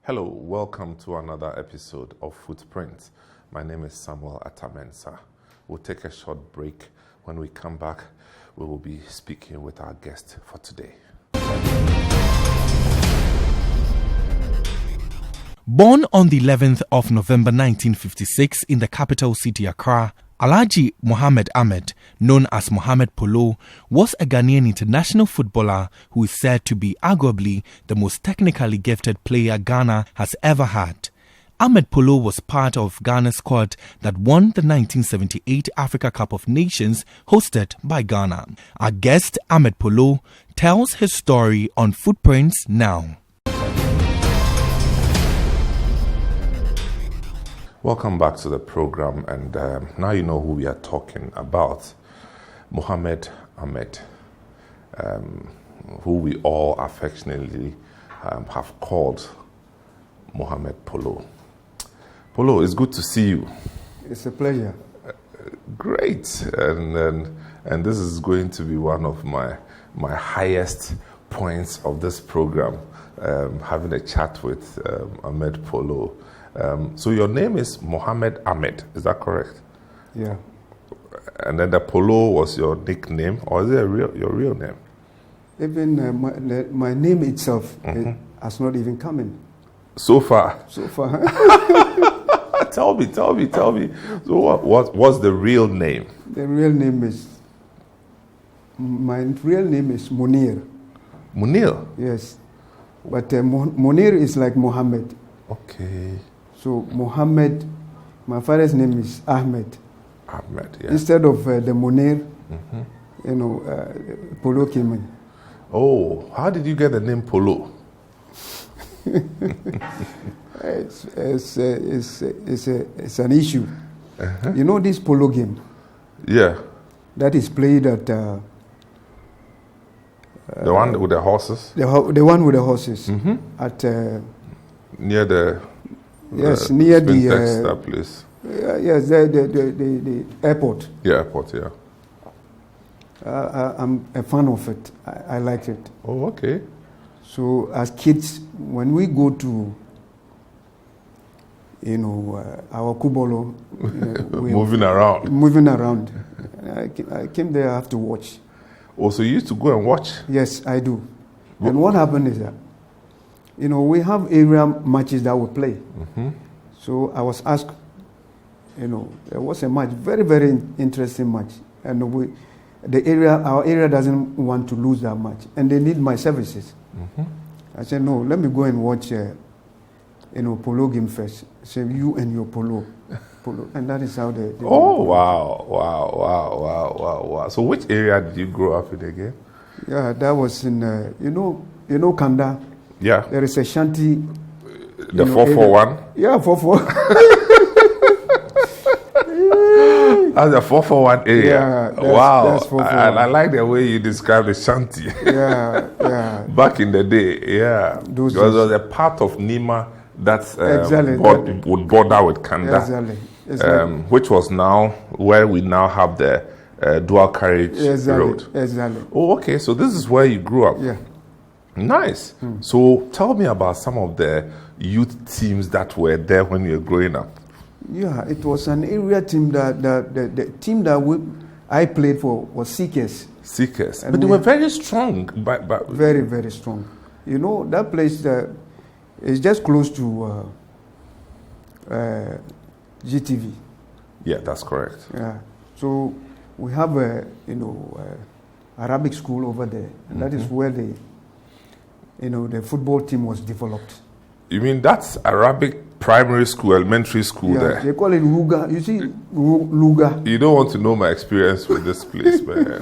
Hello, welcome to another episode of Footprints. My name is Samuel Atamensa. We'll take a short break. When we come back, we will be speaking with our guest for today. Born on the 11th of November 1956 in the capital city Accra, Alhaji Mohammed Ahmed, known as Mohammed Polo, was a Ghanaian international footballer who is said to be arguably the most technically gifted player Ghana has ever had. Ahmed Polo was part of Ghana's squad that won the 1978 Africa Cup of Nations hosted by Ghana. Our guest, Ahmed Polo, tells his story on Footprints now. Welcome back to the program, and now you know who we are talking about. Mohammed Ahmed, who we all affectionately have called Mohammed Polo. Polo, it's good to see you. It's a pleasure. Great, and this is going to be one of my highest points of this program, having a chat with Ahmed Polo. So your name is Mohammed Ahmed, is that correct? Yeah. And then the Polo was your nickname, or is it your real name? Even my name itself has not even come in. So far? So far. Tell me. So what's the real name? The real name is, my real name is Munir. Munir? Yes. But Munir is like Mohammed. Okay. So Mohammed, my father's name is Ahmed. Ahmed, yeah. Instead of the Munir, Polo came in. Oh, how did you get the name Polo? It's an issue. You know this polo game? Yeah. That is played at... the one with the horses? The one with the horses. At... near the... Yes, near the... that place. Yes, the airport. Yeah, airport, yeah. I'm a fan of it. I like it. Oh, okay. So as kids, when we go to, our kubolo, moving around. I came there, I have to watch. Oh, so you used to go and watch? Yes, I do. And what happened is that, we have area matches that we play. So I was asked, there was a match, very, very interesting match. And our area doesn't want to lose that match. And they need my services. I said, no, let me go and watch, polo game first. So you and your polo. And that is how they Oh, wow. So which area did you grow up in again? Yeah, that was in, Kanda. Yeah. There is a shanty. The 441? Yeah, 441. That's the 441 area. Yeah, wow. That's 441. I like the way you describe the shanty. Yeah. Back in the day, yeah. Because there was a part of Nima that would border with Kanda. Exactly. Which was now where we now have the dual carriage road. Exactly. Oh, okay. So this is where you grew up. Yeah. Nice. So tell me about some of the youth teams that were there when you were growing up. Yeah, it was an area team the team that I played for was Seekers. Seekers. But they were very strong. Very, very strong. That place is just close to GTV. Yeah, that's correct. Yeah. So we have Arabic school over there. And that is where the football team was developed. You mean that's Arabic primary school, elementary school there? They call it Luga. You see, Luga. You don't want to know my experience with this place, man.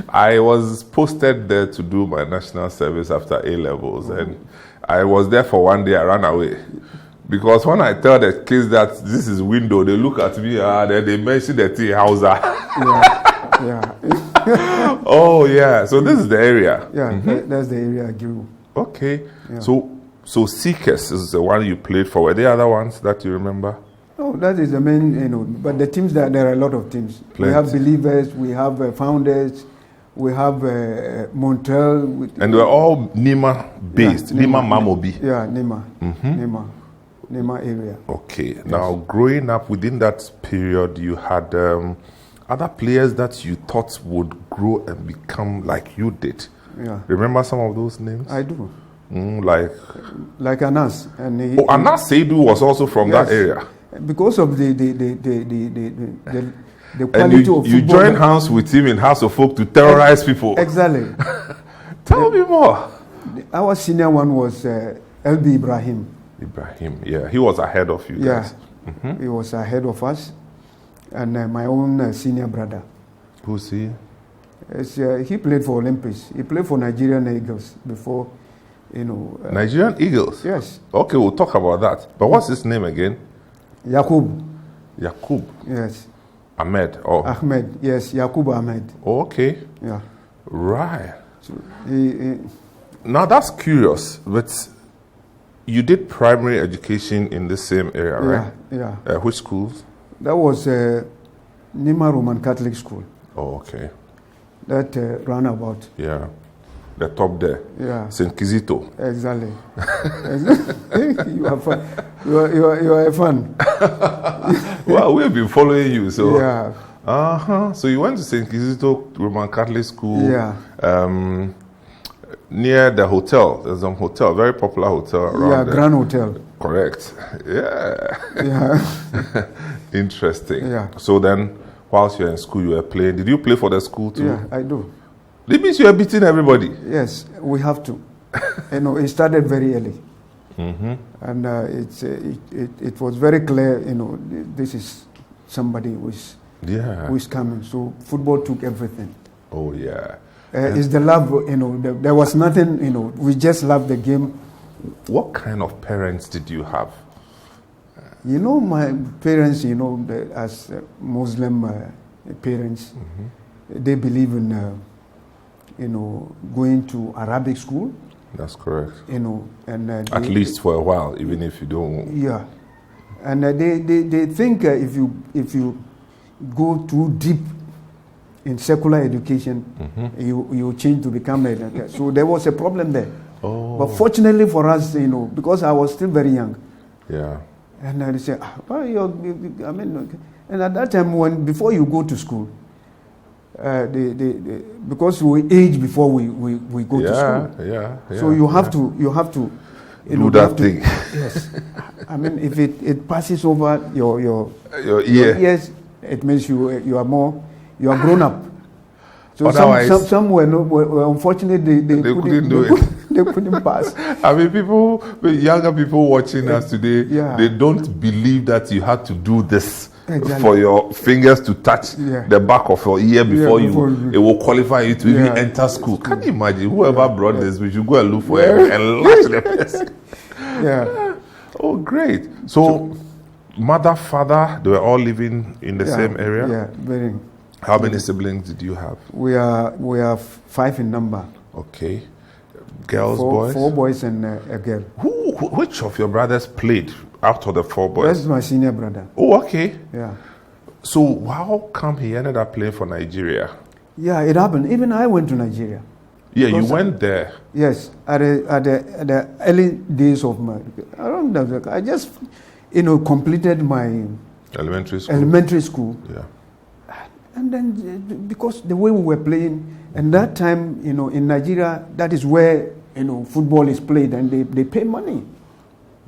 I was posted there to do my national service after A-levels, and I was there for one day. I ran away. Because when I tell the kids that this is window, they look at me, then they mention the tea Hausa. Yeah. Oh, yeah. So this is the area. Yeah, that's the area I grew. Okay. Yeah. So Seekers is the one you played for. Were there other ones that you remember? No, that is the main, but the teams, there are a lot of teams. Plenty. We have Believers, we have Founders, We have Montreal. And they were all Nima based, Yeah, Nima Mamobi. Yeah, Nima area. Okay. Yes. Now, growing up within that period, you had other players that you thought would grow and become like you did. Yeah. Remember some of those names? I do. Like Anas. And Anas Seidu was also from that area. Because of the quality and of football. You joined hands with him in House of Folk to terrorize people. Exactly. Tell me more. Our senior one was LB Ibrahim. Ibrahim, yeah. He was ahead of you guys. Yeah. He was ahead of us. And my own senior brother. Who's he? He played for Olympics. He played for Nigerian Eagles before, Nigerian Eagles? Yes. Okay, we'll talk about that. But what's his name again? Yakub. Yes. Ahmed. Ahmed, yes. Yakub Ahmed. Oh, okay. Yeah. Right. So now that's curious, but you did primary education in the same area, right? Yeah. Which schools? That was Nima Roman Catholic School. Oh, okay. That roundabout. Yeah. The top there. Yeah. St. Kizito. Exactly. You are fun. You are a fan. Well, we've been following you, so. Yeah. So you went to St. Kizito Roman Catholic School. Yeah. Near the hotel. There's a hotel, very popular hotel around there. Grand Hotel. Correct. Yeah. Yeah. Interesting. Yeah. So then, whilst you were in school, you were playing. Did you play for the school too? Yeah, I do. That means you were beating everybody. Yes, we have to. It started very early. And it was very clear, this is somebody who is coming. So football took everything. Oh, yeah. It's the love, there was nothing, we just loved the game. What kind of parents did you have? My parents, as Muslim parents, they believe in, going to Arabic school. That's correct. And at least for a while, even if you don't. Yeah, and they think if you go too deep in secular education, you change to become a. So there was a problem there. Oh. But fortunately for us, because I was still very young. Yeah. And they say, and at that time, before you go to school, because we age before we go to school. Yeah. So you have to do that thing. Yes. If it passes over your ears, it means you are grown up. So some were unfortunately they couldn't do it. They couldn't pass. Younger people watching us today, they don't believe that you had to do this for your fingers to touch the back of your ear before it will qualify you to even enter school. Can you imagine? Whoever brought this, we should go and look for it and latch the person. Yeah. Oh, great. So, mother, father, they were all living in the same area? Yeah, very. How many siblings did you have? We are 5 in number. Okay. Girls, boys? 4 boys and a girl. Which of your brothers played out of the 4 boys? That's my senior brother. Oh, okay. Yeah. So how come he ended up playing for Nigeria? Yeah, it happened. Even I went to Nigeria. Yeah, you went there. Yes, at the early days of my. I just, completed my elementary school. Yeah. And then, because the way we were playing, and that time, in Nigeria, that is where, football is played, and they pay money.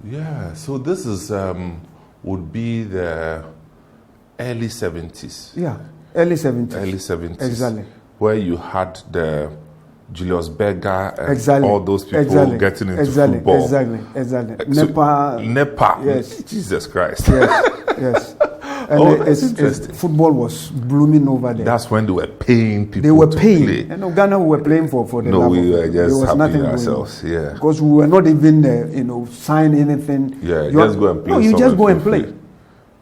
Yeah, so this is, would be the early 70s. Yeah, early 70s. Early 70s. Exactly. Where you had the Julius Berger and all those people getting into football. Exactly. So, Nepa. Yes. Jesus Christ. Yes. And that's interesting. Football was blooming over there. That's when they were paying people. They were to paying. Play. And Ghana, we were playing for the no, love we of were it. just there was happy nothing ourselves. Yeah. Because we were not even, sign anything. Yeah, just go and play. No, you just go and play.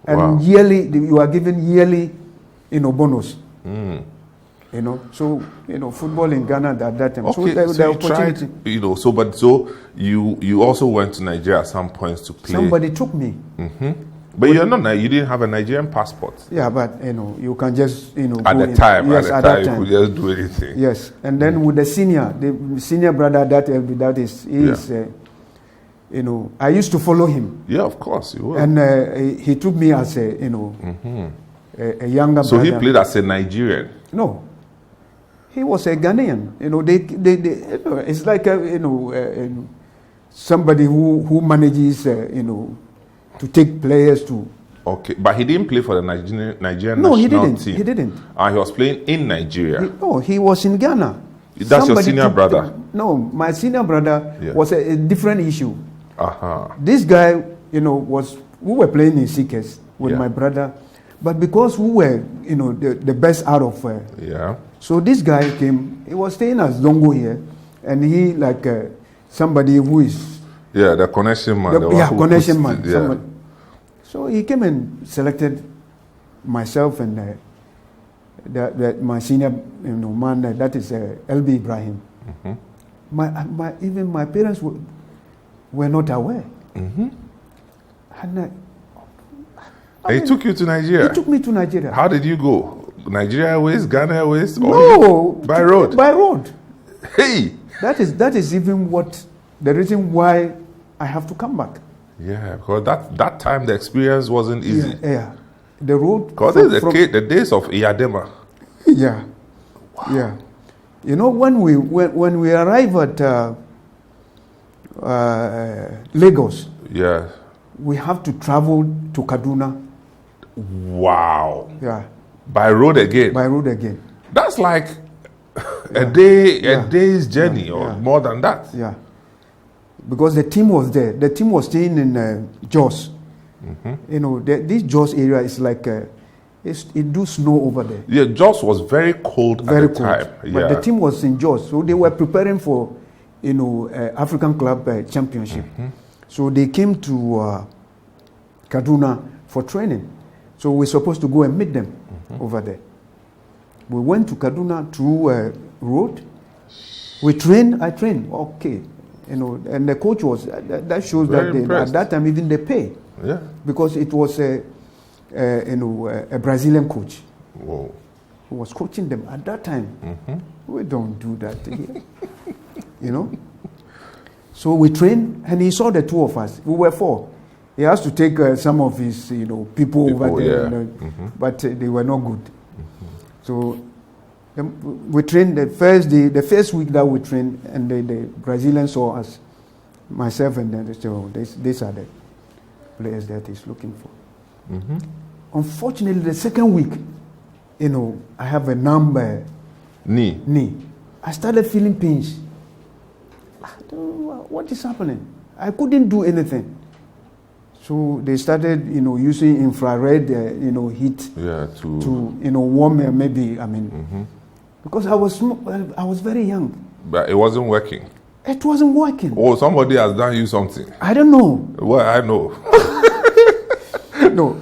And yearly, you are given yearly, bonus. So football in Ghana at that time. Okay, so you tried, so you also went to Nigeria at some points to play. Somebody took me. But you're not. You didn't have a Nigerian passport. Yeah, but you can just At go the time, Yes, at the time, you could just do anything. Yes, and then with the senior brother that is, I used to follow him. Yeah, of course, you were. And he took me as a younger So brother. he played as a Nigerian. No, he was a Ghanaian. It's like somebody who manages to take players to. Okay, but he didn't play for the Nigerian No, he national didn't. team. He didn't. And he was playing in Nigeria. He was in Ghana. That's your senior brother? No, my senior brother was a different issue. Uh-huh. This guy, we were playing in Seekers with my brother, but because we were, the best out of. So this guy came. He was staying as Zongo here, and he like somebody who is. Yeah, the connection man. Connection man. Yeah. So he came and selected myself and my senior man, that is LB Ibrahim. Mm-hmm. Even my parents were not aware. Mm-hmm. And he took you to Nigeria? He took me to Nigeria. How did you go? Nigeria Airways, Ghana Airways? No. By road? By road. Hey! That is even the reason why I have to come back. Yeah, because that time the experience wasn't easy. Yeah. The road. Because the days of Iyadema. Yeah. Wow. Yeah. When we arrive at Lagos. Yeah. We have to travel to Kaduna. Wow. Yeah. By road again. By road again. That's like a day's journey or more than that. Yeah. Because the team was there. The team was staying in Jos. Mm-hmm. This Jos area is like it do snow over there. Yeah, Jos was very cold at the time. But the team was in Jos, so they were preparing for African Club Championship. Mm-hmm. So they came to Kaduna for training. So we're supposed to go and meet them over there. We went to Kaduna through road. I trained. Okay. And the coach was, that shows very that at that time even they pay. Yeah. Because it was a Brazilian coach. Whoa. Who was coaching them at that time. Mm-hmm. We don't do that here. So we trained, and he saw the two of us. We were 4. He has to take some of his, people over there, but they were not good. Mm-hmm. So we trained the first week that we trained, and the Brazilians saw us, myself, and then they said, "Oh, these are the players that he's looking for." Mm-hmm. Unfortunately, the second week, I have a number knee. I started feeling pains. What is happening? I couldn't do anything. So they started, using infrared, heat to warm maybe. Because I was very young. But it wasn't working. It wasn't working. Oh, somebody has done you something. I don't know. Well, I know. No,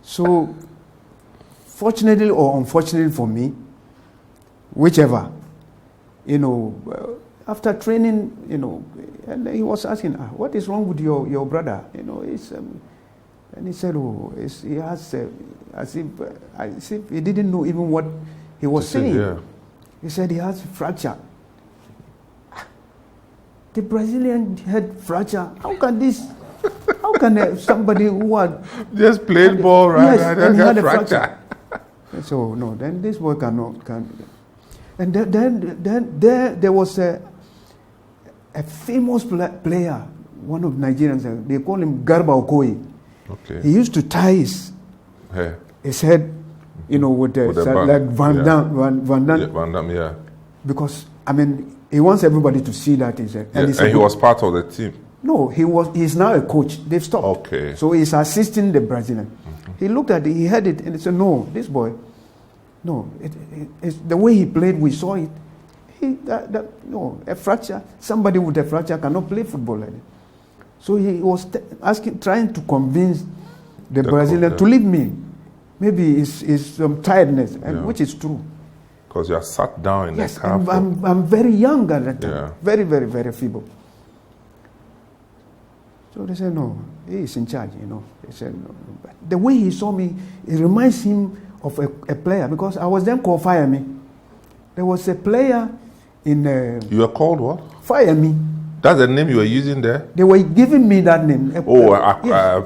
so fortunately or unfortunately for me, whichever, after training, and he was asking, what is wrong with your brother? And he said, he has, as if he didn't know even what he was saying. Yeah. He said he has fracture. The Brazilian had fracture. How can somebody who had just played ball, right? Yes, and he had a fracture. So no, then this boy cannot. And then there was a famous player, one of Nigerians. They call him Garba Okoye. Okay. He used to tie his head, with like Van Damme, yeah. Because he wants everybody to see that he's and he was part of the team. No, he's now a coach. They've stopped. Okay. So he's assisting the Brazilian. Mm-hmm. He looked at it, he heard it, and he said, "No, this boy, no, it's the way he played. We saw it. A fracture. Somebody with a fracture cannot play football like that." So he was trying to convince the Brazilian to leave me. Maybe it's some tiredness, which is true. Because you are sat down in the car. I'm very young at that time. Yeah. Very, very, very feeble. So they said, no, he is in charge, They said, no. But the way he saw me, it reminds him of a player, because I was then called Fire Me. There was a player in... you were called what? Fire Me. That's the name you were using there? They were giving me that name. Yes.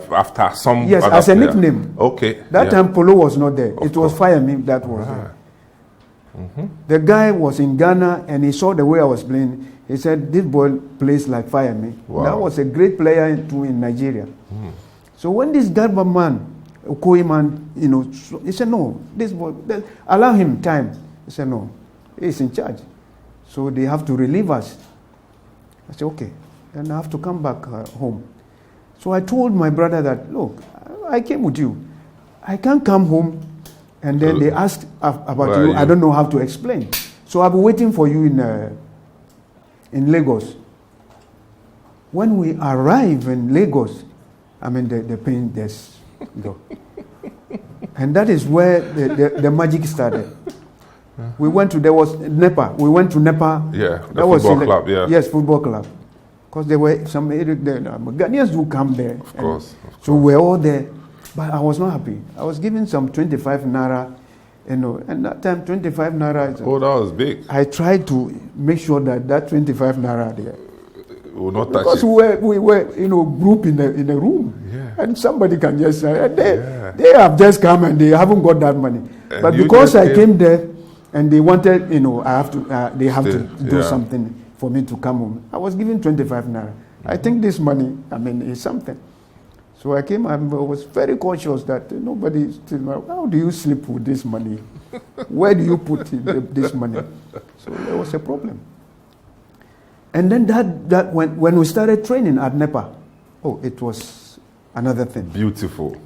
After some... Yes, as a nickname. Okay. That time Polo was not there. It was Fire Me that was there. Mm-hmm. The guy was in Ghana and he saw the way I was playing. He said, this boy plays like Fire Me. Wow. That was a great player too in Nigeria. Mm. So when this Garba man, Okoye man, he said, no, this boy, allow him time. He said, no, he's in charge. So they have to relieve us. I said, okay. Then I have to come back home. So I told my brother that, look, I came with you. I can't come home. And then they asked about you. I don't know how to explain. So I'll be waiting for you in Lagos. When we arrive in Lagos, the pain just go. And that is where the magic started. We went to, there was NEPA. We went to NEPA. Yeah, the football club, yeah. Yes, football club. Because there were some Ghanaians who come there. Of course. So we're all there. But I was not happy. I was given some 25 naira, and that time 25 naira. Oh, that was big. I tried to make sure that 25 naira there will not touch because it. we were group in a room, yeah. And somebody can just they have just come and they haven't got that money. And but because I came there and they wanted, they have to do something for me to come home. I was given 25 naira. Mm-hmm. I think this money, is something. So I came and I was very conscious that nobody still, how do you sleep with this money? Where do you put this money? So there was a problem. And then that when we started training at NEPA, it was another thing. Beautiful.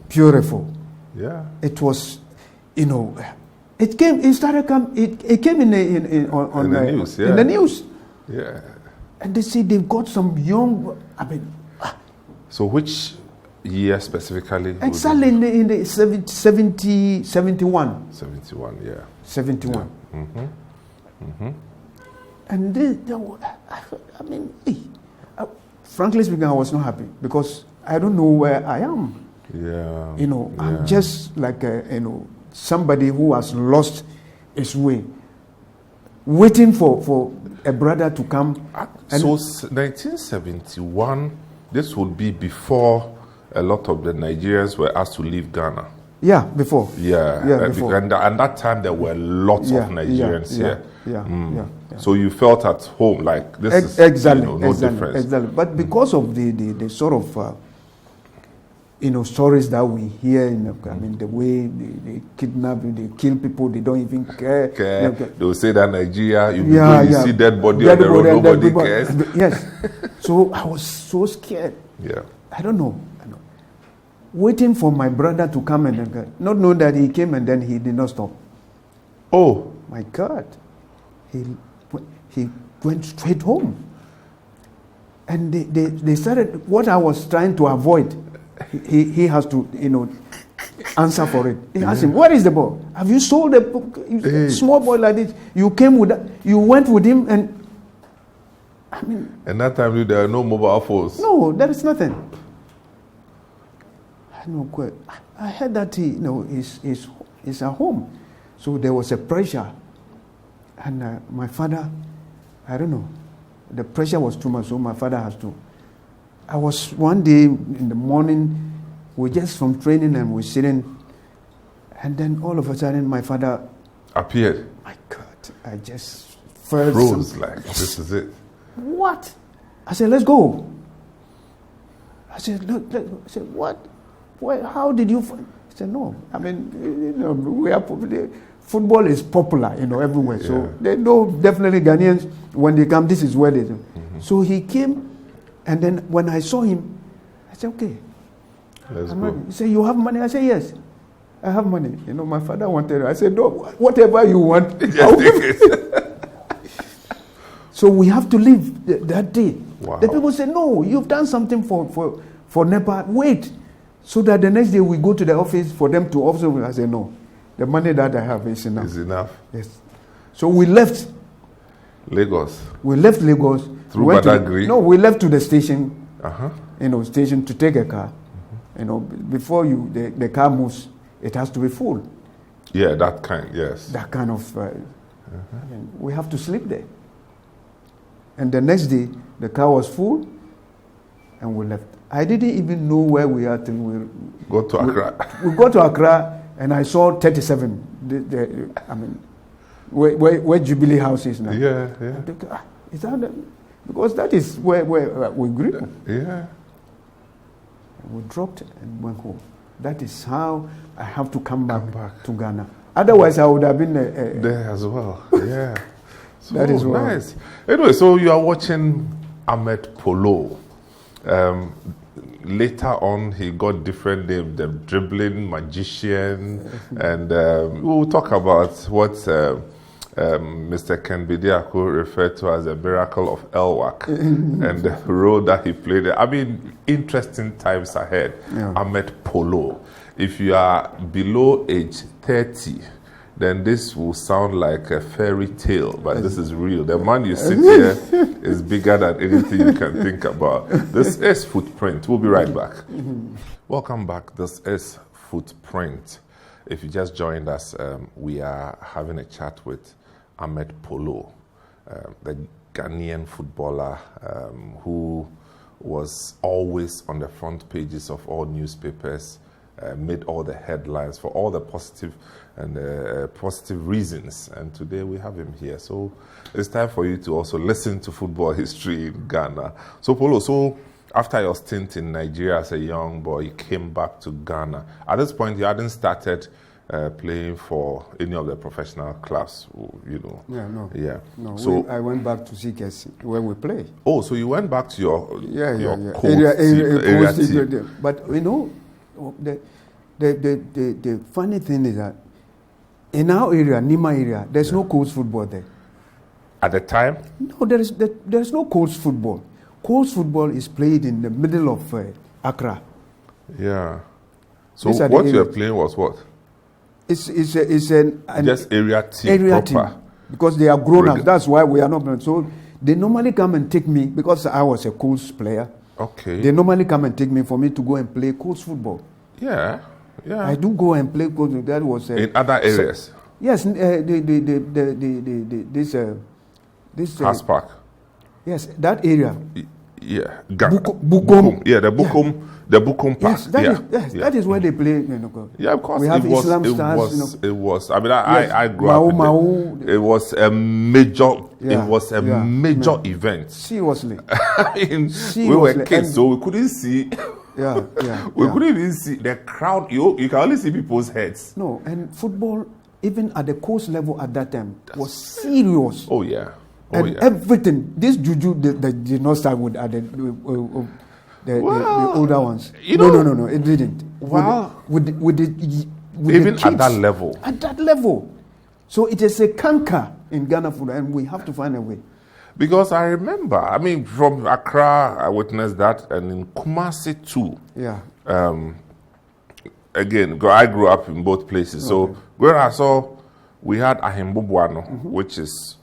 Yeah. It was, it came in the news. Yeah. In the news. Yeah. And they say they've got some young, So which year specifically? Exactly in the 71. 71, yeah. 71. Yeah. Mm-hmm. Mm-hmm. And frankly speaking, I was not happy because I don't know where I am. Yeah. I'm just like somebody who has lost his way, waiting for a brother to come. So 1971, this would be before a lot of the Nigerians were asked to leave Ghana. Yeah, before. Yeah, before. And that time there were lots of Nigerians here. Yeah. So you felt at home, like this is exactly, no difference. Exactly. But because of the sort of stories that we hear, the way they kidnap, they kill people, they don't even care. They will say that Nigeria, you see dead body on the road, nobody cares. Yes. So I was so scared. Yeah. I don't know. Waiting for my brother to come and not knowing that he came and then he did not stop. Oh my God! He went straight home, and they started what I was trying to avoid. He has to answer for it. He asked him, "Where is the boy? Have you sold a small boy like this? You came with you went with him and." And that time there are no mobile phones. No, there is nothing. I heard that he's at home. So there was a pressure. And my father, I don't know, the pressure was too much, so my father has to. I was one day in the morning, we just from training and we're sitting, and then all of a sudden my father appeared. My God, I just felt froze like, this is it. What? I said, let's go. I said, look. I said, what? How did you find? He said, no. We are football is popular, everywhere. Yeah. So they know definitely Ghanaians, when they come, this is where they do. Mm-hmm. So he came, and then when I saw him, I said, okay. Let's go. He said, you have money? I said, yes. I have money. My father wanted it. I said, no, whatever you want, I'll give it. So we have to leave that day. Wow. The people say, no, you've done something for NEPA. Wait. So that the next day we go to the office for them to observe. I say, no, the money that I have is enough. Is enough. Yes. So we left Lagos. We left Lagos. Through Badagry? No, we left to the station. station to take a car. Before the car moves, it has to be full. Yeah, that kind, yes. That kind of, and we have to sleep there. And the next day, the car was full, and we left. I didn't even know where we are till we got to Accra. We got to Accra, and I saw 37. Where Jubilee House is now. Yeah. Is that because that is where we grew. Yeah. We dropped and went home. That is how I have to come back to Ghana. Otherwise, I would have been there as well. Yeah. So that is nice. Anyway, so you are watching Mohammed Polo. Later on, he got different names: the dribbling magician, and we'll talk about what Mr. Ken Bidiako referred to as the miracle of Elwak and the role that he played. I mean, interesting times ahead. Yeah. Mohammed Polo. If you are below age 30, then this will sound like a fairy tale, but this is real. The man you sit here is bigger than anything you can think about. This is Footprint. We'll be right back. Welcome back. This is Footprint. If you just joined us, we are having a chat with Mohammed Polo, the Ghanaian footballer who was always on the front pages of all newspapers, made all the headlines for all the positive reasons. And today we have him here. So it's time for you to also listen to football history in Ghana. So Polo, after your stint in Nigeria as a young boy, you came back to Ghana. At this point, you hadn't started playing for any of the professional clubs, Yeah, no. Yeah. No, so I went back to CKC where we play. Oh, so you went back to your coach area team. But the funny thing is that in our area, Nima area, there's no coach football there. At the time? No, there is no coach football. Coach football is played in the middle of Accra. Yeah. So what you were playing was what? It's an just area team area proper. team, because they are grown ups. That's why we are not playing. So they normally come and take me because I was a coach player. Okay. They normally come and take me for me to go and play coach football. Yeah. I do go and play coach. That was in other areas. Yes, this House Park. Yes, that area. Yeah. Bukom. Yeah, the Bukom. Yeah. The Bukom Park. Yes, that is where they play. Yeah, of course. We have Islam stars. It was. I mean, I grew up. It was a major. Yeah, it was a major event. Seriously. I mean, we were kids, so we couldn't see. We couldn't even see the crowd. You can only see people's heads. No, and football, even at the coast level at that time, was serious. Oh yeah. Everything. This juju that did not start with the older ones. No, it didn't. Wow. With even the kids, at that level. At that level. So it is a canker in Ghana football, and we have to find a way. Because I remember, from Accra, I witnessed that, and in Kumasi too. Yeah. Again, I grew up in both places. Okay. So where I saw, we had Ahimbubuano, which is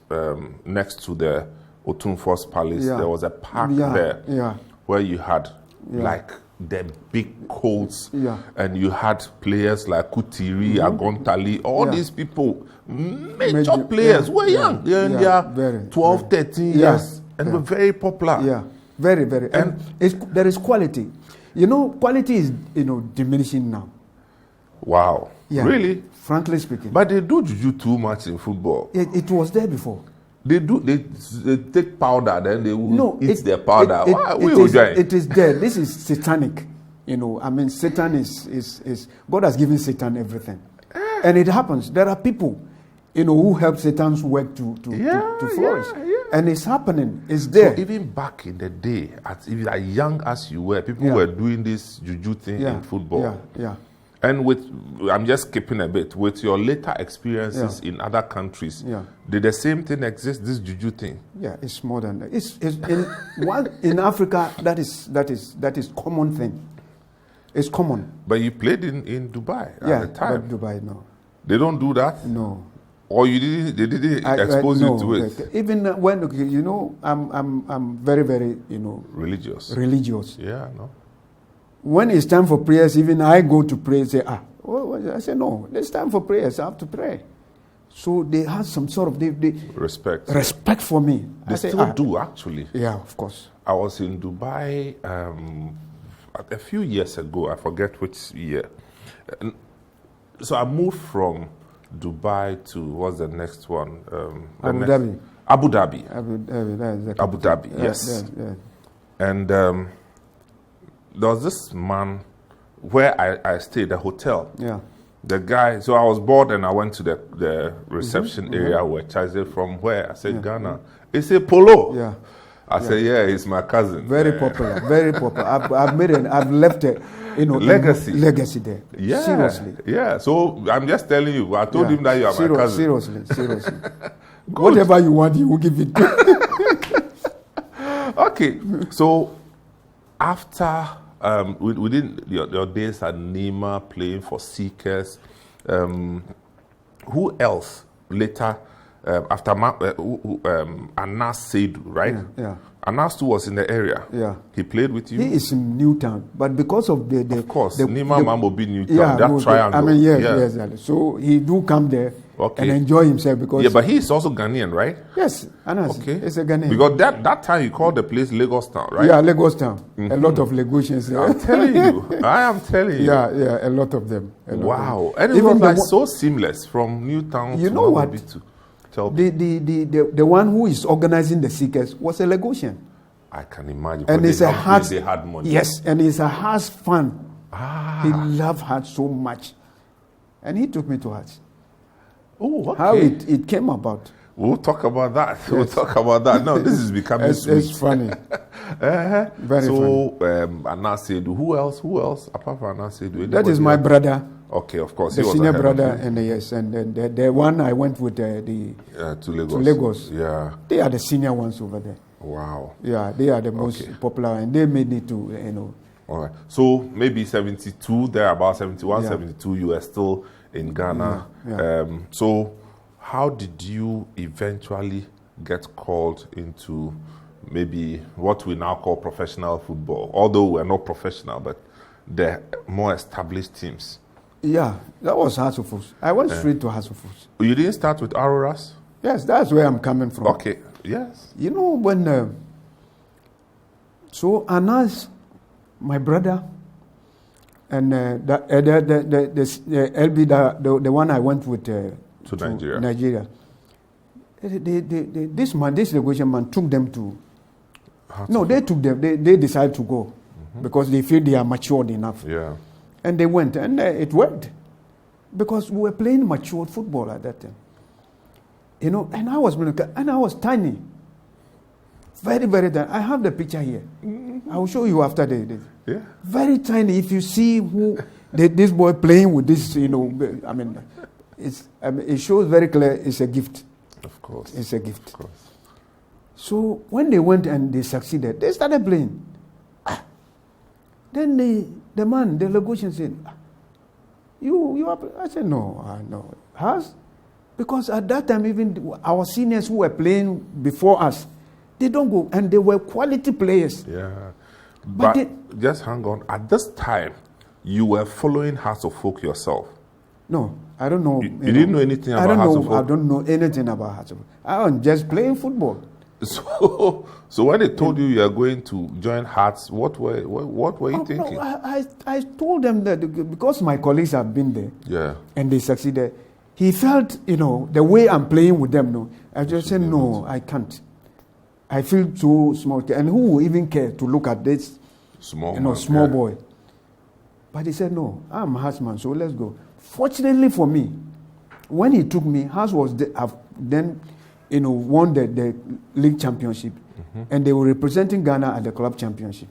next to the Otunfo's Palace. Yeah. There was a park there where you had like the big coats, and you had players like Kutiri, Agontali, all these people, major players, were young. They're in their 12, 13 years, and were very popular. Yeah, very, very. And there is quality. Quality is, diminishing now. Wow. Yeah. Really? Frankly speaking. But they do juju too much in football. It was there before. They take powder, then they will eat their powder. It is there. This is satanic. Satan is God has given Satan everything. And it happens. There are people, who help Satan's work to flourish. And it's happening. It's there. So even back in the day, as young as you were, people were doing this juju thing in football. Yeah. And I'm just skipping a bit, with your later experiences in other countries, did the same thing exist, this juju thing? Yeah, it's more than that. It's in Africa, that is common thing. It's common. But you played in Dubai at the time. But Dubai, no. They don't do that? No. Or you didn't? They didn't expose you to it. Even when I'm very, very Religious. religious. Yeah, no. When it's time for prayers, even I go to pray. Say I say no. It's time for prayers. I have to pray. So they had some sort of respect for me. They still do, actually. Yeah, of course. I was in Dubai a few years ago. I forget which year. So I moved from Dubai to what's the next one? Abu Dhabi. Abu Dhabi. Abu Dhabi. Yes. Yeah. And there was this man where I stayed, a hotel. Yeah. The guy, so I was bored and I went to the reception area where Charles from where? I said, Ghana. He said, Polo. Yeah. I said, yeah, he's my cousin. Very popular, very popular. I've left a legacy there. Yeah. Seriously. Yeah. So I'm just telling you, I told him that you are my cousin. Seriously. Whatever you want, he will give it to you. Okay. So after within your days at Nima playing for Seekers, who else later after Anas Seidu, right? Yeah. Anas too was in the area. Yeah. He played with you? He is in Newtown, but because of the of course, Nima Mambo be Newtown, that triangle. I mean, yes. So he do come there and enjoy himself because... Yeah, but he is also Ghanaian, right? Yes, Anas. Okay. He's a Ghanaian. Because that time he called the place Lagos Town, right? Yeah, Lagos Town. A lot of Lagosians there. I'm telling you. I am telling you. Yeah, a lot of them. Wow. And it was like so seamless from Newtown to Mambo to... The one who is organizing the Seekers was a Lagosian. I can imagine. And it's they had money. Yes, and it's a Hearts fan. He loved Hearts so much. And he took me to Hearts. Oh, okay. How it came about. We'll talk about that. Yes. We'll talk about that. No, this is becoming sweet. It's funny. Very funny. So, Anas Seidu. Who else apart from Anas Seidu? That is my brother. Okay, of course. The senior brother, and then the one I went with to Lagos. Yeah. They are the senior ones over there. Wow. Yeah, they are the most popular, and they made it to, All right. So maybe 72, there about 71, 72, you were still in Ghana. Yeah. So how did you eventually get called into maybe what we now call professional football? Although we're not professional, but the more established teams. Yeah, that was Hasselfus. I went straight to Hasselfus. You didn't start with Auroras? Yes, that's where I'm coming from. Okay, yes. You know, when... so Anas, my brother, and the LB, the one I went with to Nigeria. This Lagosian man took them to... they took them. They decided to go because they feel they are matured enough. Yeah. And they went, and it worked. Because we were playing matured football at that time. And I was tiny. Very, very tiny. I have the picture here. I will show you after the yeah. Very tiny. If you see this boy playing with this, it shows very clear it's a gift. Of course. It's a gift. Of course. So when they went and they succeeded, they started playing. Then the Lagosian said, you are... I said, no. Has? Because at that time, even our seniors who were playing before us, they don't go, and they were quality players. Yeah. But just hang on. At this time, you were following Hearts of Folk yourself. No, I don't know. You didn't know anything about Hearts of Folk? I don't know anything about Hearts of Folk. I was just playing football. So when they told you are going to join Hearts, what were you thinking? No, I told them that because my colleagues have been there, and they succeeded. He felt, the way I'm playing with them. No, I just said no, I can't. I feel too small, and who will even care to look at this small boy? But he said no, I'm a Heartsman, so let's go. Fortunately for me, when he took me, Hearts was then. Won the league championship, and they were representing Ghana at the club championship.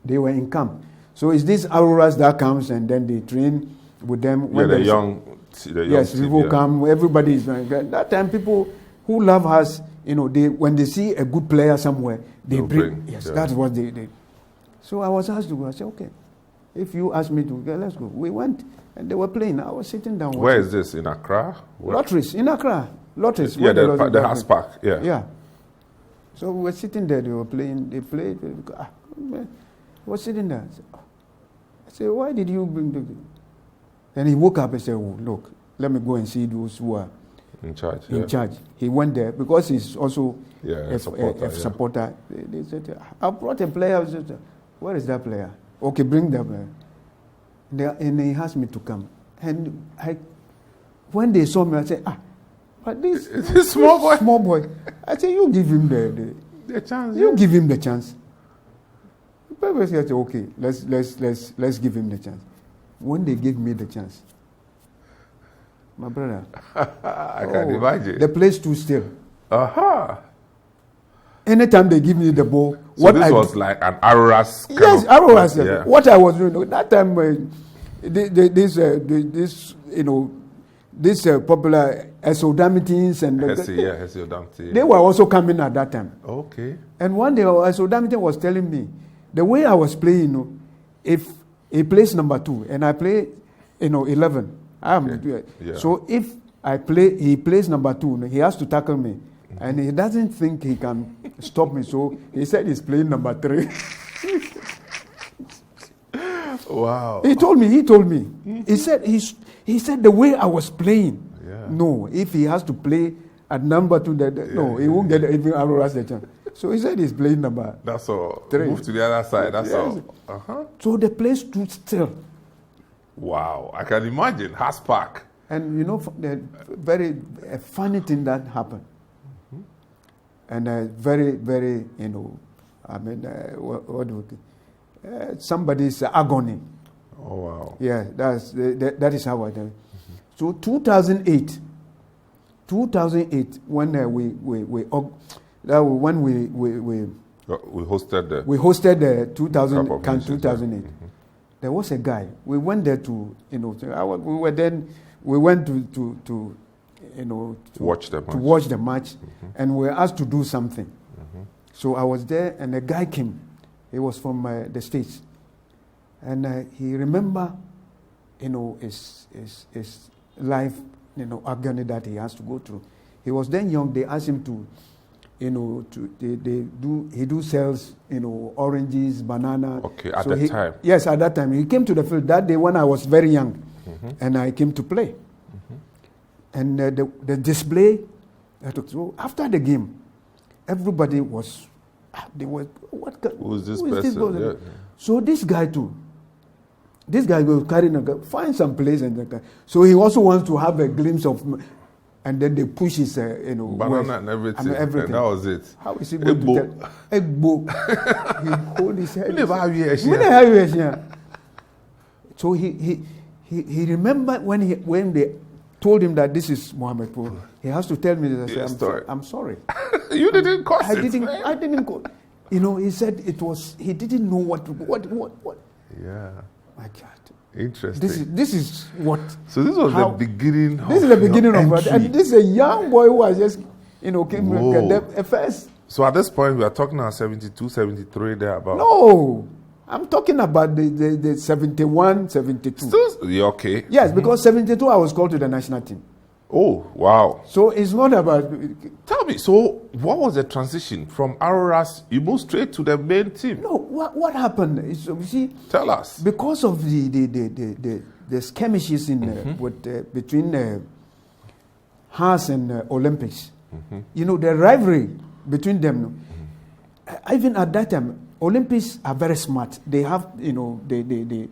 They were in camp. So it's these Auroras that comes, and then they train with them. When the young people come. Everybody is that time. People who love us, when they see a good player somewhere, they bring. Yes, that's what they did. So I was asked to go. I said, okay. If you ask me to go, let's go. We went, and they were playing. I was sitting down. Where is this? In Accra? Lotteries, in Accra. Lotteries. Yeah, the House Park. Yeah. Yeah. So we were sitting there. They were playing. They played. I was sitting there. I said, why did you bring the... And he woke up and said, oh, look, let me go and see those who are in charge. In charge. He went there because he's also a supporter. They said, I brought a player. I said, where is that player? Okay, bring that player. And he asked me to come. And when they saw me, I said, but this small boy. I said, you give him the chance. You give him the chance. I said, okay, let's give him the chance. When they gave me the chance, my brother, I can imagine. The place stood still. Anytime they give me the ball, so this was like an Aroras. Yes, Aroras. Yeah. What I was doing that time, this popular Esodamtins and they were also coming at that time. Okay. And one day Esodamtin was telling me the way I was playing. If he plays number 2 and I play, 11. So if he plays number 2, he has to tackle me. And he doesn't think he can stop me. So he said he's playing number 3. Wow. He told me. He said the way I was playing. Yeah. No, if he has to play at number 2, he won't get even Aroras the chance. So he said he's playing number. That's all. 3. Move to the other side. That's all. So the place stood still. Wow, I can imagine. House Park. And the very funny thing that happened. And very, very, what do we somebody's agony. Oh, wow. Yeah, that is how I did it. So 2008, when we hosted the 2008. There was a guy. We went there to we went to watch the match. To watch the match, and we were asked to do something. So I was there, and a guy came. He was from the States, and he remember, his life, agony that he has to go through. He was then young. They asked him to, he sells, oranges, banana. Okay, at that time. Yes, at that time. He came to the field that day when I was very young, and I came to play. And the display, so after the game, everybody was, who's this person? Yeah. So this guy was carrying a gun, find some place, so he also wants to have a glimpse of, and then they push his, banana and everything. And that was it. How is he going to tell? Egbo. He hold his head. So he remembered when they told him that this is Mohammed Polo. He has to tell me that. I'm sorry. You didn't cause it. I didn't cause. He said it was. He didn't know what. Yeah. My God. Interesting. This is what. So this was the beginning. This is the beginning of it, and this is a young boy who was just came at first. So at this point we are talking about 72, 73 there about. No. I'm talking about the 71, 72. You're okay? Yes, because 72 I was called to the national team. Oh, wow. So it's not about... Tell me, so what was the transition from Aroras? You moved straight to the main team? No, what happened is, you see... Tell us. Because of the skirmishes between Haas and Olympics, the rivalry between them, even at that time, Olympics are very smart. They have, the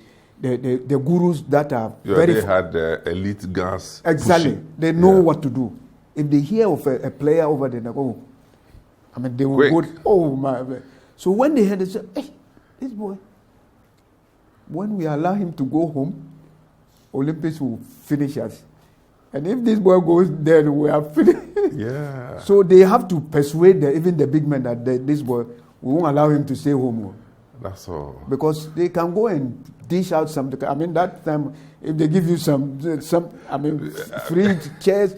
gurus that are very... They had elite guns. Exactly. Pushing. They know what to do. If they hear of a player over there, they go, they will go, oh my... So when they heard, they say, hey, this boy, when we allow him to go home, Olympics will finish us. And if this boy goes there, we are finished. Yeah. So they have to persuade even the big men that this boy... We won't allow him to stay home. That's all. Because they can go and dish out something. That time, if they give you some free chairs,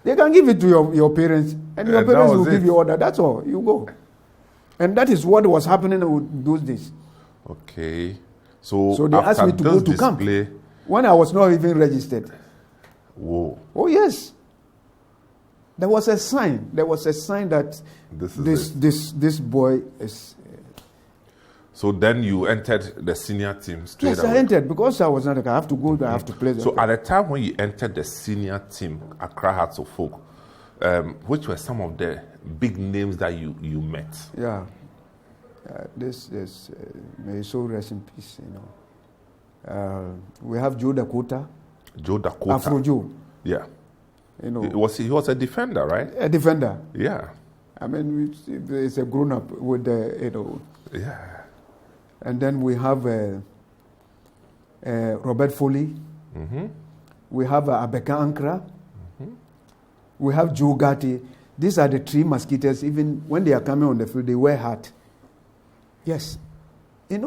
they can give it to your parents. And your parents will give you order. That's all. You go. And that is what was happening in those days. Okay. So they asked me to go to camp when I was not even registered. Whoa. Oh, yes. There was a sign. There was a sign that this boy is... So then you entered the senior team straight away? Yes, I entered because I was not... I have to go, I have to play. So at the time when you entered the senior team, Accra Hearts of Folk, which were some of the big names that you met? Yeah. May his soul rest in peace, we have Joe Dakota. Joe Dakota. Afro Joe. Yeah. He was a defender, right? A defender. Yeah. I mean, it's a grown-up with the, Yeah. And then we have Robert Foley. Mm-hmm. We have Abeka Ankra. Mm-hmm. We have Joe Gatti. These are the three Mosquitoes. Even when they are coming on the field, they wear hat. Yes. They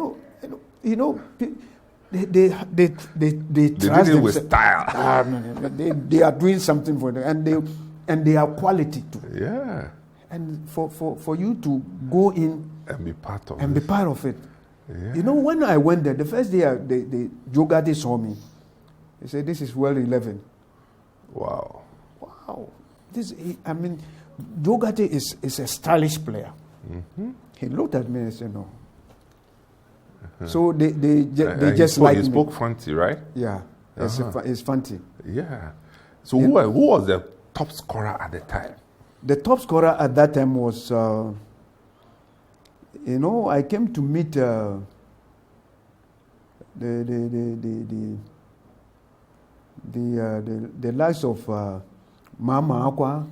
trust them with style. They are doing something for them, and they are quality too. Yeah. And for you to go in and be part of it. Yeah. When I went there, the first day Joe Gatti saw me. He said, "This is well 11." Wow. Joe Gatti is a stylish player. Mm-hmm. He looked at me and said, "No." So they just like me. He spoke Fanti, right? Yeah, it's Fanti. Yeah. So who was the top scorer at the time? The top scorer at that time was, I came to meet the likes of Mama Aqua.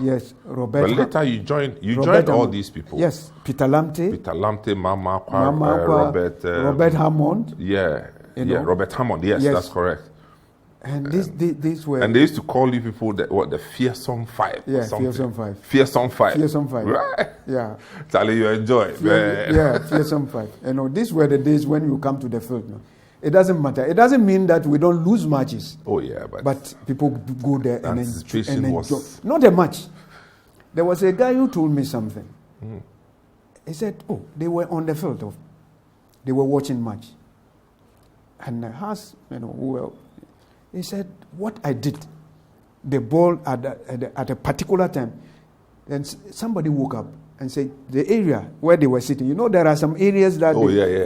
Yes, Robert. But later you joined all these people. Yes, Peter Lamte, Mama Aqua, Robert Hammond. Yeah, Robert Hammond. Yes, that's correct. And these were... And they used to call you people the Fearsome Five. Yeah, Fearsome Five. Fearsome Five. Fearsome Five. Right. Yeah. Charlie, you enjoy. Fearsome Five. These were the days when you come to the field. No? It doesn't matter. It doesn't mean that we don't lose matches. Oh, yeah. But people go there and enjoy. Was... Not a match. There was a guy who told me something. Mm. He said, they were on the field. They were watching match. And I asked, he said, what I did, the ball at a particular time, and somebody woke up and said, the area where they were sitting, there are some areas that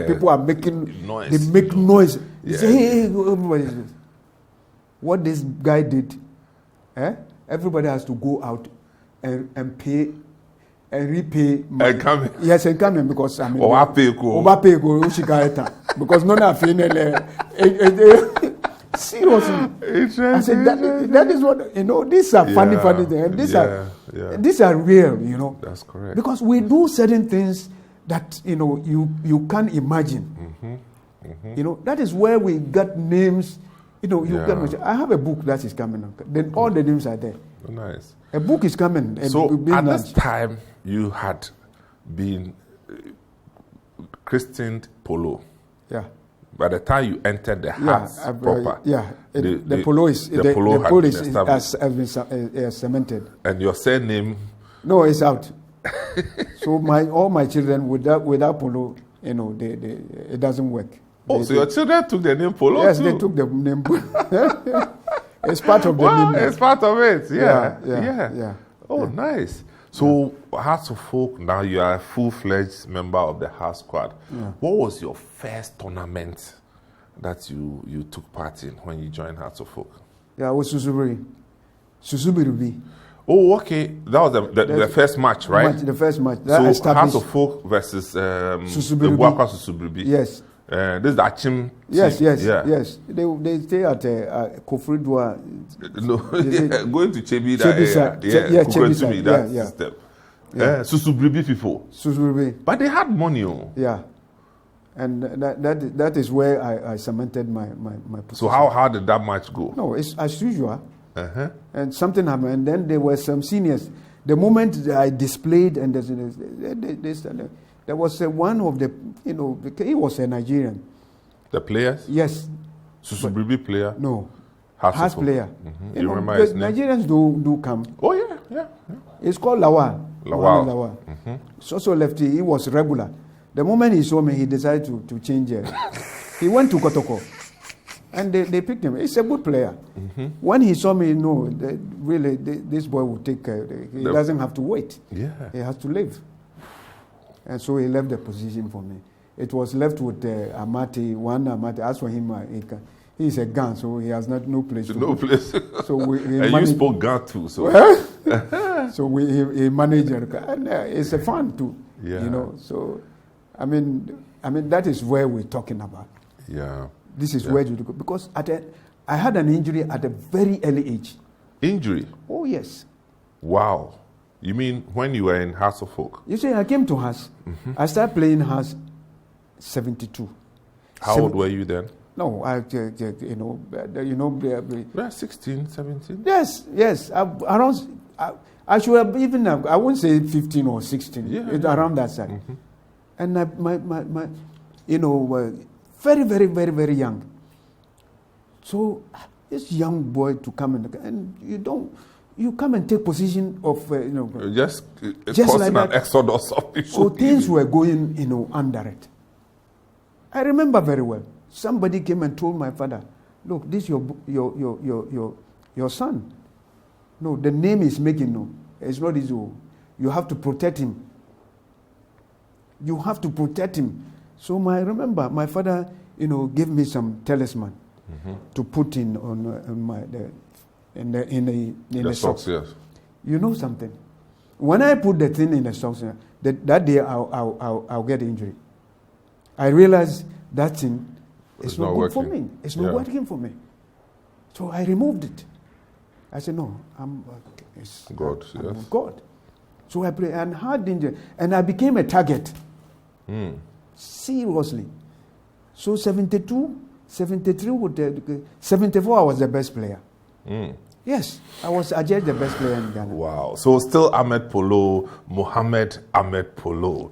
people are making noise. They make noise. Yeah. Say, hey, everybody. What this guy did, everybody has to go out and pay and repay. And come in. Yes, and come in because because none of seriously. I said that is what these are funny things. And these are real, That's correct. Because we do certain things that you can't imagine. Mm-hmm. Mm-hmm. That is where we got names. I have a book that is coming up. Then all the names are there. Oh, nice. A book is coming. So at this time you had been christened Polo. Yeah. By the time you entered the Hearts proper, the Polo has been cemented. And your surname? No, it's out. So all my children without Polo, it doesn't work. So your children took the name Polo? Yes, too? they took the name Polo. It's part of the name. It's part of it. Yeah. Oh, nice. So, Hearts of Folk, now you are a full-fledged member of the Heart Squad. Yeah. What was your first tournament that you took part in when you joined Hearts of Folk? Yeah, it was Susubiri. Oh, okay. That was the first match, right? The first match. So, Hearts of Folk versus the Buakwa Susubiri. Yes. This is the Achim team. Yes. They stay at Kofridwa. No, going to Chebi, Chebisa. That's the step. Susubiri people. Susubiri. But they had money. Yeah. And that is where I cemented my position. So how did that match go? No, it's as usual. Uh-huh. And something happened. And then there were some seniors. The moment I displayed, and there was one of the, he was a Nigerian. The players? Yes. Susubiri player? No. Hearts player. Mm-hmm. You remember his name? Nigerians do come. Oh, yeah. It's called Lawal. Mm-hmm. So lefty, he was regular. The moment he saw me, he decided to change. He went to Kotoko. And they picked him. He's a good player. When he saw me, this boy will take care. He doesn't have to wait. Yeah. He has to live. And so he left the position for me. It was left with Amati, one Amati. As for him, he's a gun, so he has no place. No place. So and you spoke gun too, so. So he managed it. And it's a fun too. Yeah. You know, so, I mean, that is where we're talking about. Yeah. This is where you go. Because I had an injury at a very early age. Injury? Oh, yes. Wow. You mean when you were in House of Folk? You see, I came to House. I started playing House 72. How old were you then? No, I 16, 17? Yes. I should have even, I wouldn't say 15 or 16. Yeah. Around that side. And very, very, very, very young. So this young boy to come and you come and take position of, just like causing that. An exodus of people. So things were going, under it. I remember very well. Somebody came and told my father, look, this is your son. No, the name is making no. It's not his own. You have to protect him. You have to protect him. So I remember my father, gave me some talisman to put in the socks. Yes. You know something? When I put the thing in the socks, that day I'll get injury. I realized that thing is not good for me. It's not working for me. So I removed it. I said, no, I'm God. God. So I prayed and had injury, and I became a target. Seriously. So 72, 73, 74, I was the best player. Yes, I was adjudged the best player in Ghana. Wow. So still Mohammed Polo.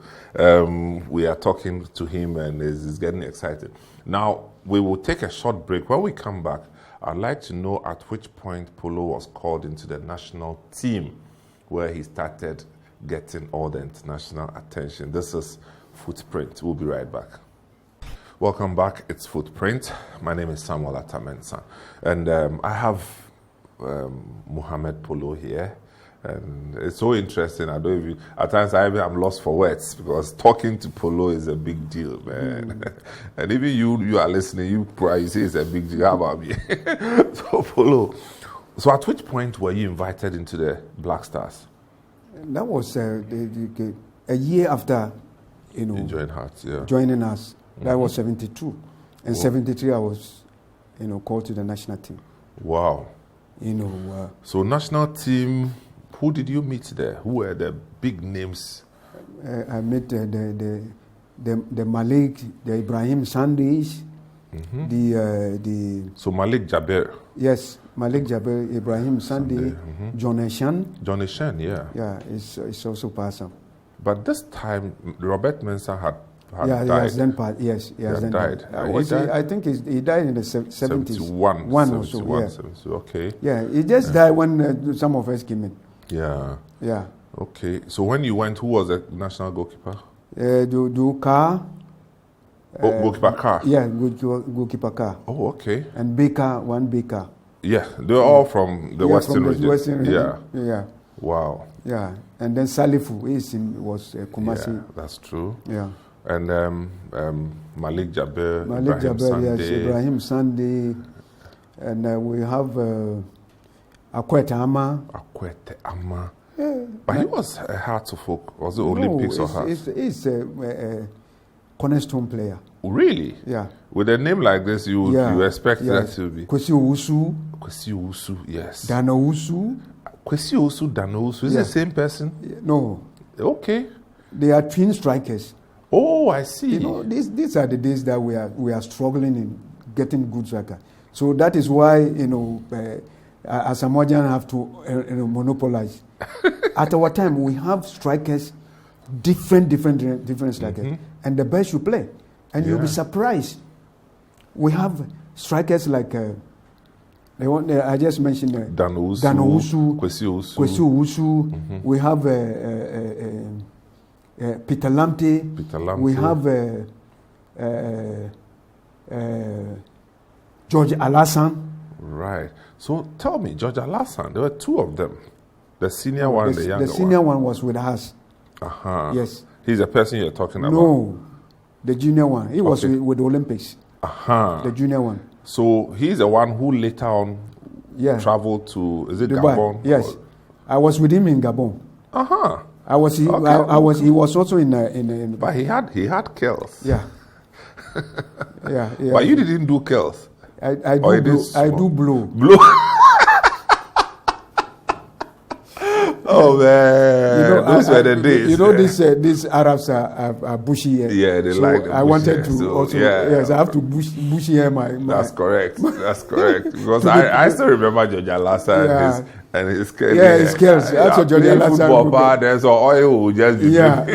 We are talking to him and he's getting excited. Now, we will take a short break. When we come back, I'd like to know at which point Polo was called into the national team where he started getting all the international attention. This is Footprint. We'll be right back. Welcome back. It's Footprint. My name is Samuel Atamensa. And I have Mohammed Polo here. And it's so interesting. At times I'm lost for words because talking to Polo is a big deal, man. And even you are listening, you probably say it's a big deal. How about me? So Polo, so at which point were you invited into the Black Stars? That was a year after, joining us. That was 72. And 73 I was, called to the national team. Wow. So national team, who did you meet there? Who were the big names? I met the Malik, the Ibrahim Sandis, So Malik Jaber. Yes, Malik Jaber, Ibrahim Sandi, John Eshan. John Eshan, yeah. Yeah, it's also passed. But this time, Robert Mensah had died. He has then died. I think he died in the 70s. 71 or so, yeah. 72, okay. Yeah, he just died when some of us came in. Yeah. Yeah. Okay, so when you went, who was the national goalkeeper? Carr. Goalkeeper Carr? Yeah, goalkeeper Carr. Oh, okay. And Baker. Yeah, they're all from the Western region. Western region. Yeah. Wow. Yeah, and then Salifu was Kumasi. Yeah, that's true. Yeah. And Malik Jaber, yes, Ibrahim Sande, and we have Akwete Ama. Yeah. But he was a Hearts of Folk. Was it Olympics or Hearts? He's a cornerstone player. Really? Yeah. With a name like this, you expect that to be. Kwesi Owusu, yes. Dano Owusu. Kwesi Owusu, Dano Owusu. Is it the same person? No. Okay. They are twin strikers. Oh, I see. These are the days that we are struggling in getting good striker. So that is why as a Samoan have to monopolize. At our time, we have strikers, different strikers, and the best you play, and you'll be surprised. We have strikers like I just mentioned Dano Owusu, Kwesi Owusu. We have Peter Lamptey. We have George Alassane. Right. So tell me, George Alassane, there were two of them. The senior one and the younger one. The senior one was with us. Uh-huh. Yes. He's the person you're talking about? No, the junior one. He was with the Olympics. Uh-huh. The junior one. So he's the one who later on traveled to, is it Dubai. Gabon? Yes. I was with him in Gabon. Uh-huh. He was also in But he had kills. Yeah. yeah. But you didn't do kills. I do blow. Blow. Oh man, those were the days. You know, these Arabs are bushy hair. Yeah, they so like the I wanted to so, also. yeah. Yes, I have to bushy hair my. That's correct. That's correct. Because I still remember George Alassane and his curly hair. Yeah, his curls. That's what George Alassane. Football bar, there's oil will just be. Yeah,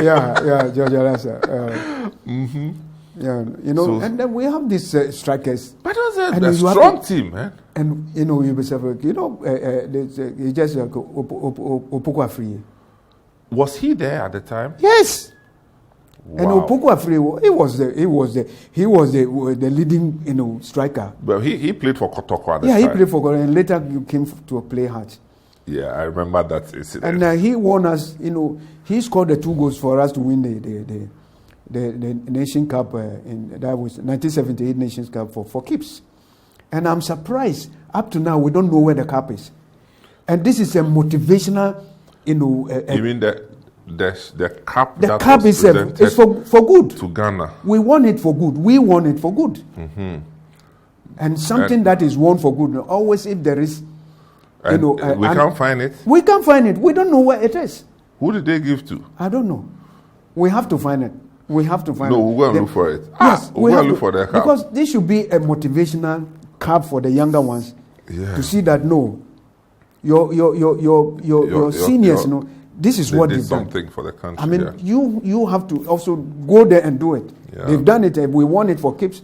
George Alassane. Yeah, you know, and then we have these strikers. But it was a strong team, man. And you know, he just Opoku Afriye. Was he there at the time? Yes. Wow. And Opoku Afriye, he was the leading striker. But he played for Kotoko at the time. Yeah, he played for Kotoko, and later came to play hard. Yeah, I remember that incident. And he won us. He scored the 2 goals for us to win the Nation Cup that was 1978 Nations Cup for keeps. And I'm surprised up to now we don't know where the cup is. And this is a motivational, you mean the cup? The cup is for good to Ghana. We won it for good. We won it for good. Mm-hmm. And something that is won for good. Always, if there is, we can't find it. We can't find it. We don't know where it is. Who did they give to? I don't know. We have to find it. We have to find it. No, we're going to look for it. Yes, we're going to look for the cup. Because this should be a motivational cup for the younger ones to see that your seniors, this is what they've done. Something for the country. I mean, you have to also go there and do it. Yeah. They've done it. We won it for keeps.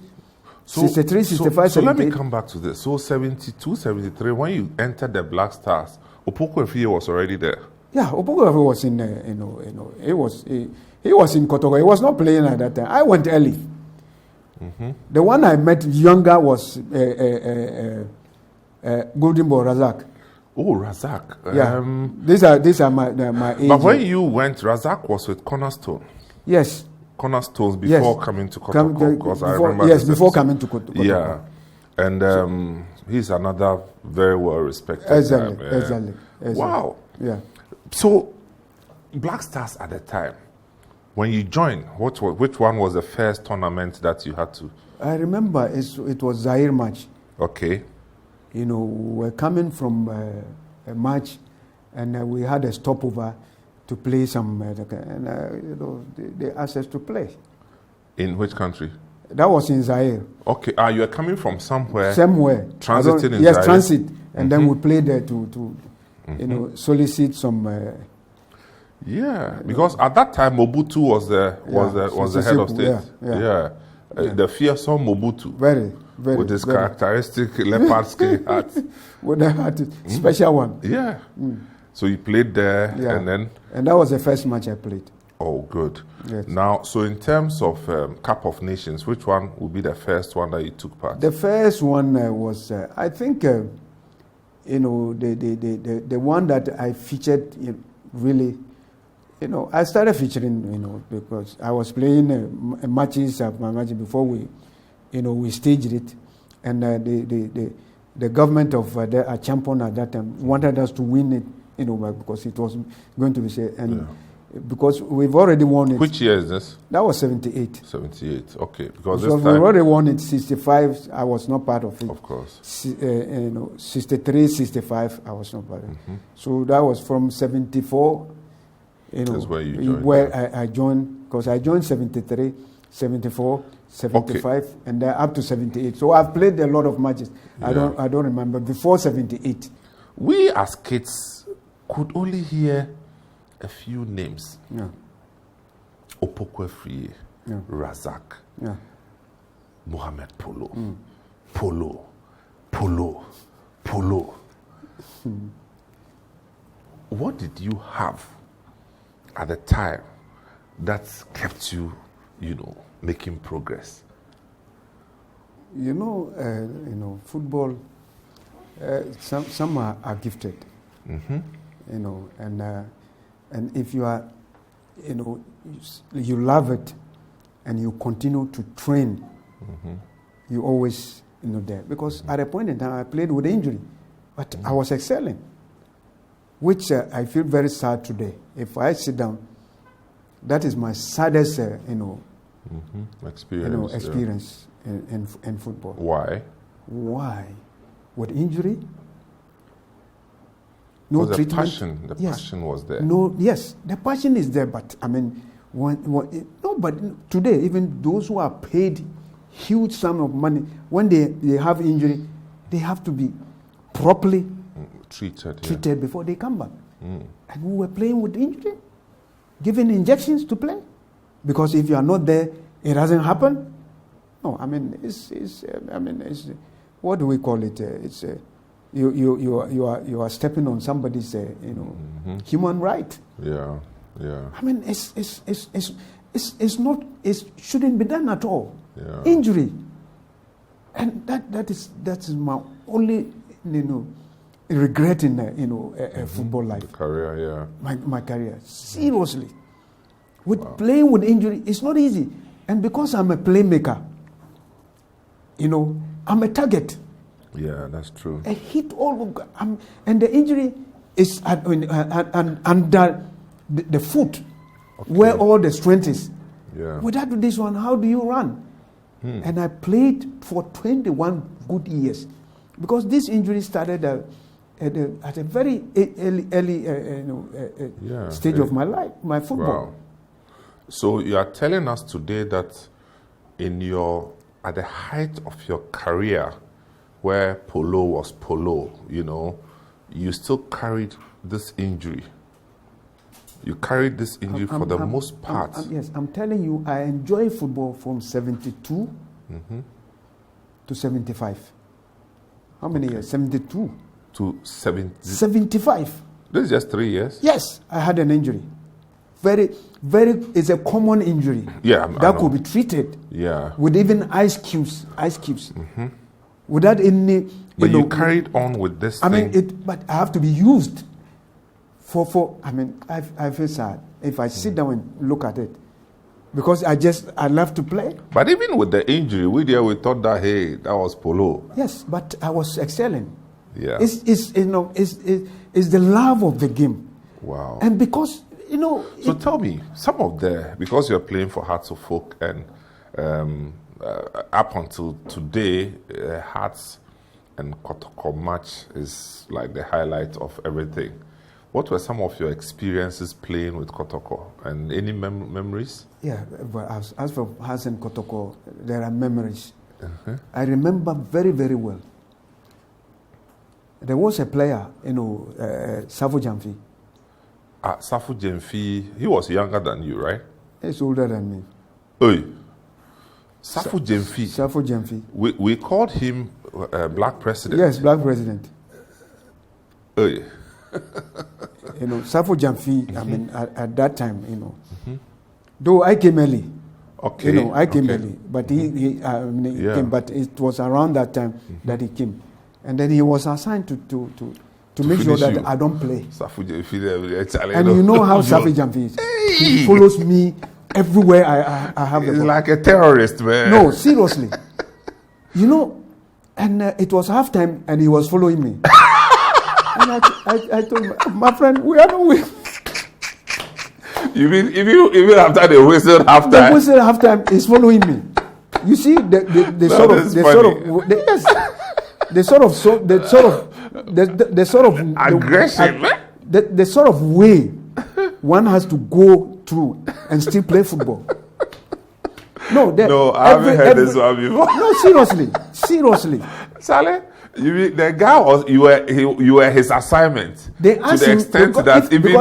63, 65, so let me come back to this. So 72, 73, when you entered the Black Stars, Opoku Afriye was already there. Yeah, Opoku Afriye was in, he was in Kotoko. He was not playing at that time. I went early. Mm-hmm. The one I met younger was Golden Boy Razak. Oh, Razak. Yeah. These are my age. But when you went, Razak was with Cornerstone. Yes. Cornerstones before coming to Kotoko. Because I remember. Yes, before coming to Kotoko. Yeah. And he's another very well respected. Exactly. Wow. Yeah. So, Black Stars at the time, when you joined, which one was the first tournament that you had to? I remember it was Zaire match. Okay. We were coming from a match, and we had a stopover to play some, they asked us to play. In which country? That was in Zaire. Okay. You are coming from somewhere? Somewhere. Transiting in Zaire? Yes, transit. And then we played there to solicit some... because at that time Mobutu was the head of state. Yeah. The fearsome Mobutu. Very. With his characteristic leopard skin hat. With the hat, special one. Yeah. So you played there, and that was the first match I played. Oh, good. Yes. Now, so in terms of Cup of Nations, which one would be the first one that you took part? The first one was, I think, the one that I featured really. I started featuring, because I was playing matches before we staged it, and the government of the champion at that time wanted us to win it, because it was going to be said, and because we've already won it. Which year is this? That was 78. 78, okay. Because so this time we already won it. 65, I was not part of it. Of course. 63, 65, I was not part of it. So that was from 74. That's where you joined. Where I joined, because I joined 73, 74, 75, and then up to 78. So I've played a lot of matches. I don't remember before 78. We as kids could only hear a few names. Yeah. Opoku Afriye, Razak, Mohammed Polo, Polo. What did you have at the time that kept you, making progress? Football. Some are gifted. Mm-hmm. And if you are, you love it, and you continue to train, Mm-hmm. you always, there. Because at a point in time, I played with injury, but I was excelling, which I feel very sad today. If I sit down, that is my saddest, experience in football. Why? Why? With injury? No the treatment. passion was there. No, yes, the passion is there, but but today, even those who are paid huge sum of money, when they have injury, they have to be properly treated before they come back. And we were playing with injury, given injections to play, because if you are not there, it doesn't happen. No, it's what do we call it? You are stepping on somebody's human right. Yeah. It's not. It shouldn't be done at all. Yeah. Injury, and that is my only regret in a football life. The career, yeah. My career, seriously, playing with injury, it's not easy, and because I'm a playmaker, I'm a target. Yeah, that's true. I hit and the injury is under the foot, where all the strength is. Yeah. Without this one, how do you run? And I played for 21 good years, because this injury started at a very early stage of my life, my football. Wow. So you are telling us today that at the height of your career, where Polo was Polo, you still carried this injury. You carried this injury for the most part. Yes, I'm telling you, I enjoy football from 72 to 75. How many years? 72 to 75. This is just 3 years? Yes, I had an injury. Very, very, it's a common injury. Yeah, that could be treated. Yeah. With even ice cubes. Without any. But you carried on with this thing. But I have to be used. I feel sad if I sit down and look at it, because I love to play. But even with the injury, we thought that, hey, that was Polo. Yes, but I was excelling. Yeah. It's the love of the game. Wow. And because, So tell me, because you're playing for Hearts of Folk, and up until today, Hearts and Kotoko match is like the highlight of everything. What were some of your experiences playing with Kotoko, and any memories? Yeah, but as for Hearts and Kotoko, there are memories. I remember very, very well. There was a player, Safu Jamfi. Safu Jamfi, he was younger than you, right? He's older than me. Oi. Safu Jamfi. Safu Jamfi. We called him Black President. Yes, Black President. Oi. Safu Jamfi, at that time, though I came early. Okay. I came early, but he came, but it was around that time that he came. And then he was assigned to make sure that I don't play. And you know how Safu Jamfi is. Hey! He follows me everywhere I have the ball. He's like a terrorist, man. No, seriously. And it was halftime, and he was following me. And I told him, my friend, we are not winning. You mean even after the whistle halftime? The whistle halftime is following me. You see the sort of aggression, the sort of way one has to go through and still play football. No, I haven't heard this one before. No, seriously. Sally, the guy you were his assignment. They asked to the extent that even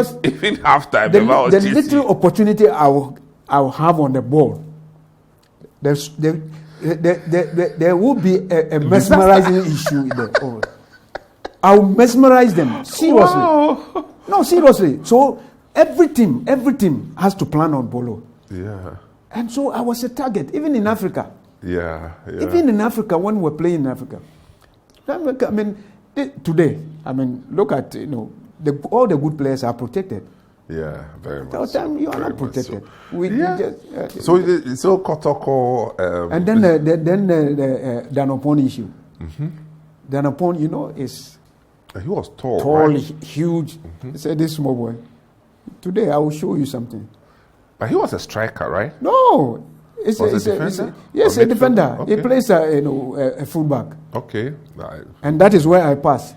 halftime, the little opportunity I will have on the ball, there will be a mesmerizing issue there. I will mesmerize them seriously. Wow. No, seriously. So every team has to plan on Polo. Yeah. And so I was a target, even in Africa. Yeah. Even in Africa, when we're playing in Africa. I mean, today, I mean, look at, all the good players are protected. Yeah, very much. At the time, you are not protected. So. So Kotoko. And then the Danopon issue. Mm-hmm. Danopon, is. He was tall, right? Mm-hmm. Huge. He said, "This small boy. Today, I will show you something." But he was a striker, right? No. Yes, a defender. Okay. He plays a fullback. Okay. And that is where I pass.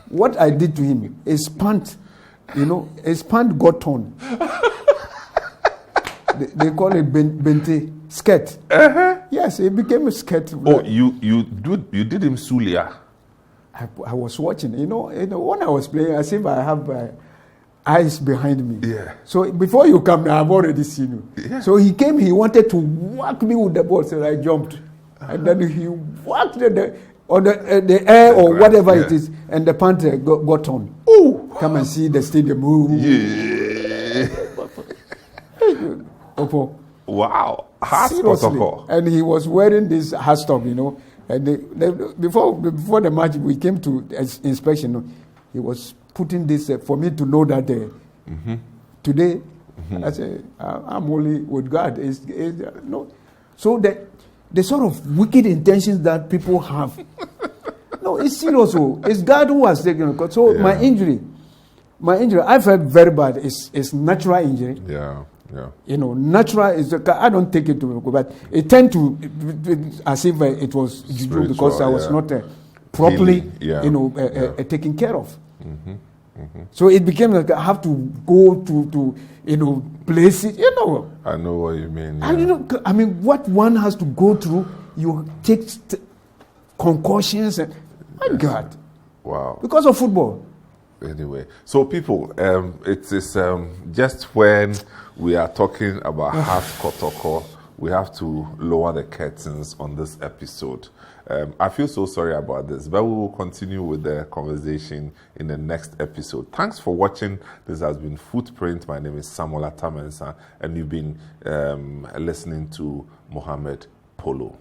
What I did to him, his pant, his pant got torn. they call it bente, skirt. Uh-huh. Yes, it became a skirt. Oh, you did him Sulia. I was watching. When I was playing, I see I have eyes behind me. Yeah. So before you come, I've already seen you. Yeah. So he came. He wanted to whack me with the ball, so I jumped, and then he whacked the air or whatever it is, and the pant got torn. Oh, come and see the stadium. Ooh. Yeah. Opo. Wow. Seriously. And he was wearing this hashtag, And before the match, we came to inspection. He was putting this for me to know that today, I say, I'm only with God. No. So the sort of wicked intentions that people have, no, it's serious. It's God who has taken it. So my injury, I felt very bad. It's natural injury. Yeah. Natural is. I don't take it to, but it tend to as if it was juju because I was not properly, taken care of. Mm-hmm. Mm-hmm. So it became like I have to go to places. I know what you mean. Yeah. And I mean, what one has to go through, you take concussions and my God. Wow. Because of football. Anyway, so people, it is just when we are talking about Heart Kotoko, we have to lower the curtains on this episode. I feel so sorry about this, but we will continue with the conversation in the next episode. Thanks for watching. This has been Footprint. My name is Samuel Atamensa, and you've been listening to Mohammed Polo.